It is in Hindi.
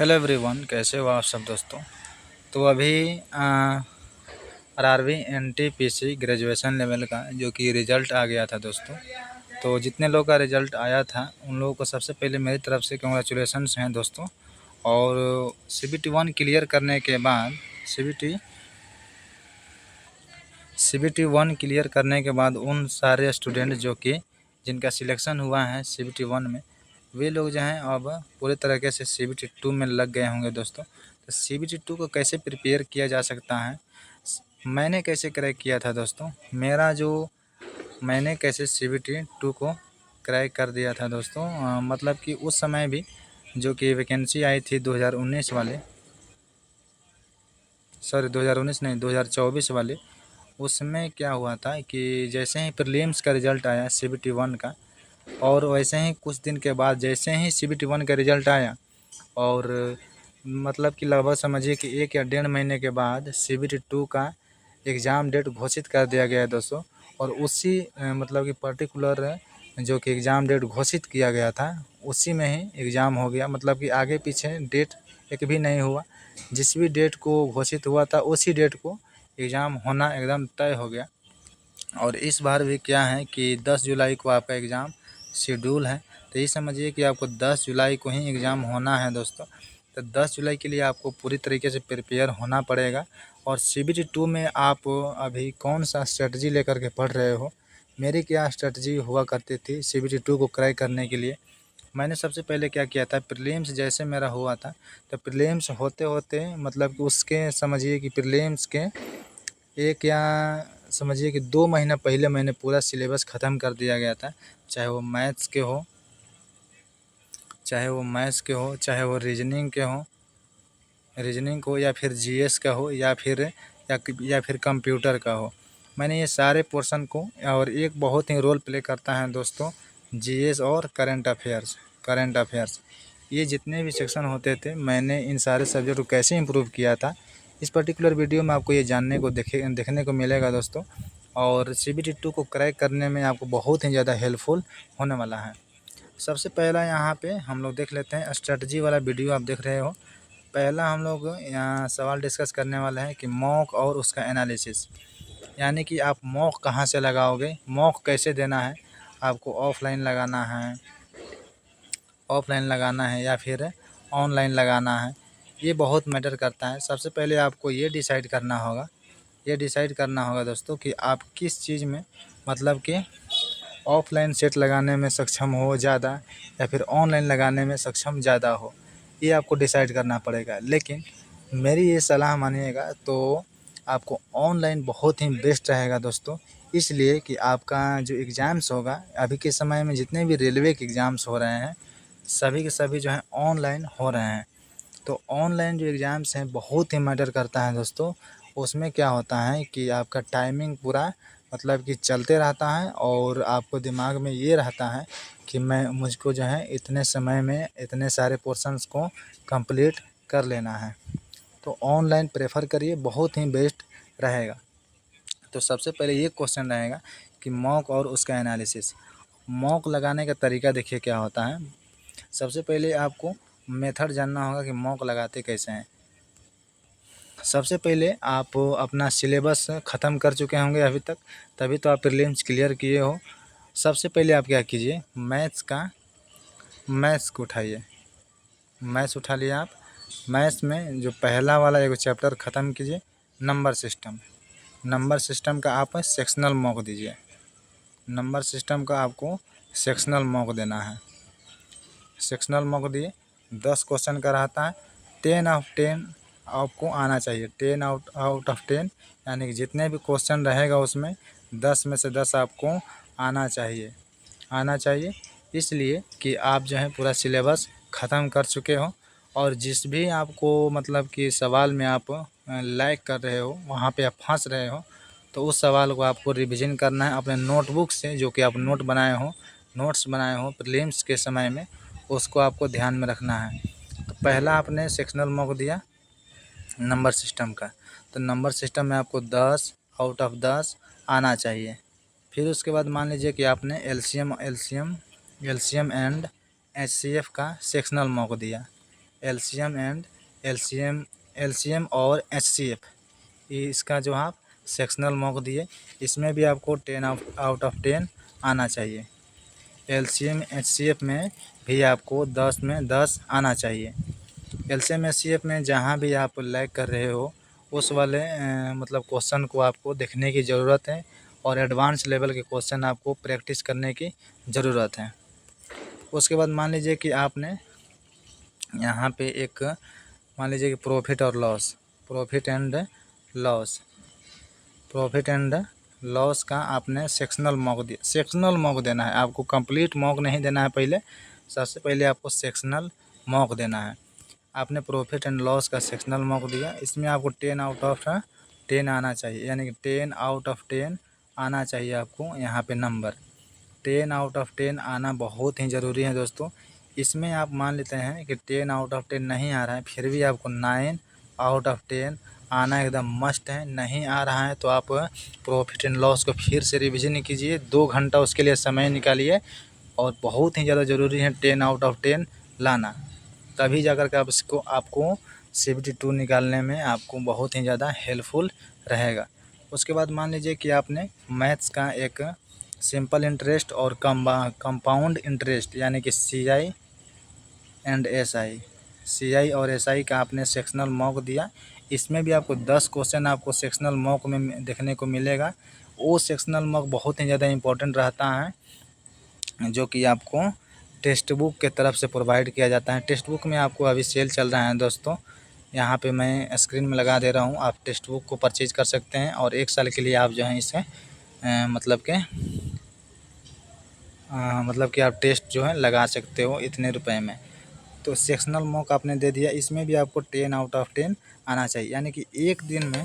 हेलो एवरीवन, कैसे हो आप सब दोस्तों। तो अभी आरआरबी एनटीपीसी ग्रेजुएशन लेवल का जो कि रिज़ल्ट आ गया था दोस्तों। तो जितने लोगों का रिज़ल्ट आया था उन लोगों को सबसे पहले मेरी तरफ से कंग्रेचुलेशंस हैं दोस्तों। और सीबीटी 1 क्लियर करने के बाद सीबीटी 1 क्लियर करने के बाद उन सारे स्टूडेंट जो कि जिनका सिलेक्शन हुआ है सीबीटी 1 में, वे लोग जो हैं अब पूरे तरीके से सीबीटी 2 में लग गए होंगे दोस्तों। तो सीबीटी 2 को कैसे प्रिपेयर किया जा सकता है, मैंने कैसे क्रैक किया था दोस्तों। मैंने कैसे सीबीटी 2 को क्रैक कर दिया था दोस्तों। मतलब कि उस समय भी जो कि वैकेंसी आई थी 2019 वाले, सॉरी 2019 नहीं 2024 वाले, उसमें क्या हुआ था कि जैसे ही प्रीलिम्स का रिज़ल्ट आया सीबीटी 1 का, और वैसे ही कुछ दिन के बाद जैसे ही सीबीटी 1 का रिज़ल्ट आया, और मतलब कि लगभग समझिए कि 1 या 1.5 महीने के बाद सीबीटी 2 का एग्ज़ाम डेट घोषित कर दिया गया है दोस्तों। और उसी मतलब कि पर्टिकुलर जो कि एग्ज़ाम डेट घोषित किया गया था उसी में ही एग्ज़ाम हो गया। मतलब कि आगे पीछे डेट एक भी नहीं हुआ, जिस भी डेट को घोषित हुआ था उसी डेट को एग्ज़ाम होना एकदम तय हो गया। और इस बार भी क्या है कि 10 जुलाई को आपका एग्ज़ाम शेड्यूल है। तो ये समझिए कि आपको 10 जुलाई को ही एग्ज़ाम होना है दोस्तों। तो 10 जुलाई के लिए आपको पूरी तरीके से प्रिपेयर होना पड़ेगा। और सीबीटी 2 में आप अभी कौन सा स्ट्रेटजी लेकर के पढ़ रहे हो, मेरी क्या स्ट्रेटजी हुआ करती थी सीबीटी 2 को क्रैक करने के लिए। मैंने सबसे पहले क्या किया था, प्रीलिम्स जैसे मेरा हुआ था तो प्रीलिम्स होते होते मतलब कि उसके समझिए कि प्रीलिम्स के एक या समझिए कि 2 महीना पहले मैंने पूरा सिलेबस ख़त्म कर दिया गया था। चाहे वो मैथ्स के हो, चाहे वो रीजनिंग को या फिर जीएस का हो, या फिर कंप्यूटर का हो। मैंने ये सारे पोर्शन को, और एक बहुत ही रोल प्ले करता है दोस्तों जीएस और करंट अफेयर्स, ये जितने भी सेक्शन होते थे मैंने इन सारे सब्जेक्ट को कैसे इम्प्रूव किया था, इस पर्टिकुलर वीडियो में आपको ये जानने को देखने को मिलेगा दोस्तों। और सीबीटी 2 को क्रैक करने में आपको बहुत ही ज़्यादा हेल्पफुल होने वाला है। सबसे पहला यहाँ पे हम लोग देख लेते हैं, स्ट्रेटजी वाला वीडियो आप देख रहे हो। पहला हम लोग यहाँ सवाल डिस्कस करने वाले हैं कि मॉक और उसका एनालिसिस, यानी कि आप मॉक कहाँ से लगाओगे, मॉक कैसे देना है, आपको ऑफलाइन लगाना है या फिर ऑनलाइन लगाना है, ये बहुत मैटर करता है। सबसे पहले आपको ये डिसाइड करना होगा दोस्तों कि आप किस चीज़ में, मतलब कि ऑफलाइन सेट लगाने में सक्षम हो ज़्यादा या फिर ऑनलाइन लगाने में सक्षम ज़्यादा हो, ये आपको डिसाइड करना पड़ेगा। लेकिन मेरी ये सलाह मानिएगा तो आपको ऑनलाइन बहुत ही बेस्ट रहेगा दोस्तों। इसलिए कि आपका जो एग्ज़ाम्स होगा, अभी के समय में जितने भी रेलवे के एग्ज़ाम्स हो रहे हैं सभी के सभी जो हैं ऑनलाइन हो रहे हैं। तो ऑनलाइन जो एग्ज़ाम्स हैं बहुत ही मैटर करता है दोस्तों। उसमें क्या होता है कि आपका टाइमिंग पूरा मतलब कि चलते रहता है, और आपको दिमाग में ये रहता है कि मुझको जो है इतने समय में इतने सारे पोर्शंस को कंप्लीट कर लेना है। तो ऑनलाइन प्रेफर करिए, बहुत ही बेस्ट रहेगा। तो सबसे पहले ये क्वेश्चन रहेगा कि मॉक और उसका एनालिसिस। मॉक लगाने का तरीका देखिए क्या होता है। सबसे पहले आपको मेथड जानना होगा कि मॉक लगाते कैसे हैं। सबसे पहले आप अपना सिलेबस ख़त्म कर चुके होंगे अभी तक, तभी तो आप प्रीलिम्स क्लियर किए हो। सबसे पहले आप क्या कीजिए, मैथ्स को उठाइए। मैथ्स उठा लिया आप। मैथ्स में जो पहला वाला एक चैप्टर ख़त्म कीजिए, नंबर सिस्टम का आप सेक्शनल मॉक दीजिए। नंबर सिस्टम का आपको सेक्शनल मॉक देना है। सेक्शनल मॉक दिए, 10 क्वेश्चन का रहता है। 10 आपको आना चाहिए, 10 आउट ऑफ 10, यानी कि जितने भी क्वेश्चन रहेगा उसमें 10 में से 10 आपको आना चाहिए। इसलिए कि आप जो है पूरा सिलेबस ख़त्म कर चुके हो, और जिस भी आपको मतलब कि सवाल में आप लैग कर रहे हो, वहाँ पे आप फंस रहे हो, तो उस सवाल को आपको रिवीजन करना है अपने नोटबुक से, जो कि आप नोट्स बनाए हो प्रीलिम्स के समय में, उसको आपको ध्यान में रखना है। तो पहला आपने सेक्शनल मॉक दिया नंबर सिस्टम का, तो नंबर सिस्टम में आपको 10 आउट ऑफ 10 आना चाहिए। फिर उसके बाद मान लीजिए कि आपने एलसीएम एंड एचसीएफ का सेक्शनल मॉक दिया। एलसीएम एंड एलसीएम और एचसीएफ, ये इसका जो आप सेक्शनल मॉक दिए, इसमें भी आपको 10 आउट ऑफ 10 आना चाहिए। एलसीएम एचसीएफ में भी आपको 10 में 10 आना चाहिए। एलसीएम एचसीएफ में जहाँ भी आप लैग कर रहे हो उस वाले मतलब क्वेश्चन को आपको देखने की ज़रूरत है, और एडवांस लेवल के क्वेश्चन आपको प्रैक्टिस करने की ज़रूरत है। उसके बाद मान लीजिए कि आपने यहाँ पे एक मान लीजिए कि प्रॉफिट एंड लॉस का आपने सेक्शनल मॉक दिया। सेक्शनल मॉक देना है आपको, कंप्लीट मॉक नहीं देना है। पहले सबसे पहले आपको सेक्शनल मॉक देना है। आपने प्रॉफिट एंड लॉस का सेक्शनल मॉक दिया, इसमें आपको 10 आउट ऑफ 10 आना चाहिए, यानी कि 10 आउट ऑफ 10 आना चाहिए आपको। यहाँ पे नंबर 10 आउट ऑफ 10 आना बहुत ही ज़रूरी है दोस्तों। इसमें आप मान लेते हैं कि 10 आउट ऑफ 10 नहीं आ रहा है, फिर भी आपको 9 आउट ऑफ 10 आना एकदम मस्ट है। नहीं आ रहा है तो आप प्रॉफिट एंड लॉस को फिर से रिवीजन कीजिए, 2 घंटा उसके लिए समय निकालिए, और बहुत ही ज़्यादा ज़रूरी है 10 आउट ऑफ 10 लाना, तभी जाकर के आपको CBT 2 निकालने में आपको बहुत ही ज़्यादा हेल्पफुल रहेगा। उसके बाद मान लीजिए कि आपने मैथ्स का एक सिंपल इंटरेस्ट और कंपाउंड इंटरेस्ट यानी कि CI और SI का आपने सेक्शनल मॉक दिया। इसमें भी आपको 10 क्वेश्चन आपको सेक्शनल मॉक में देखने को मिलेगा। वो सेक्शनल मॉक बहुत ही ज़्यादा इम्पोर्टेंट रहता है, जो कि आपको टेक्स्ट बुक के तरफ से प्रोवाइड किया जाता है। टेक्स्ट बुक में आपको अभी सेल चल रहा है दोस्तों, यहाँ पे मैं स्क्रीन में लगा दे रहा हूँ। आप टेक्स्ट बुक को परचेज कर सकते हैं, और 1 साल के लिए आप जो है इसे मतलब कि आप टेस्ट जो है लगा सकते हो इतने रुपए में। तो सेक्शनल मॉक आपने दे दिया, इसमें भी आपको 10 आउट ऑफ 10 आना चाहिए, यानी कि एक दिन में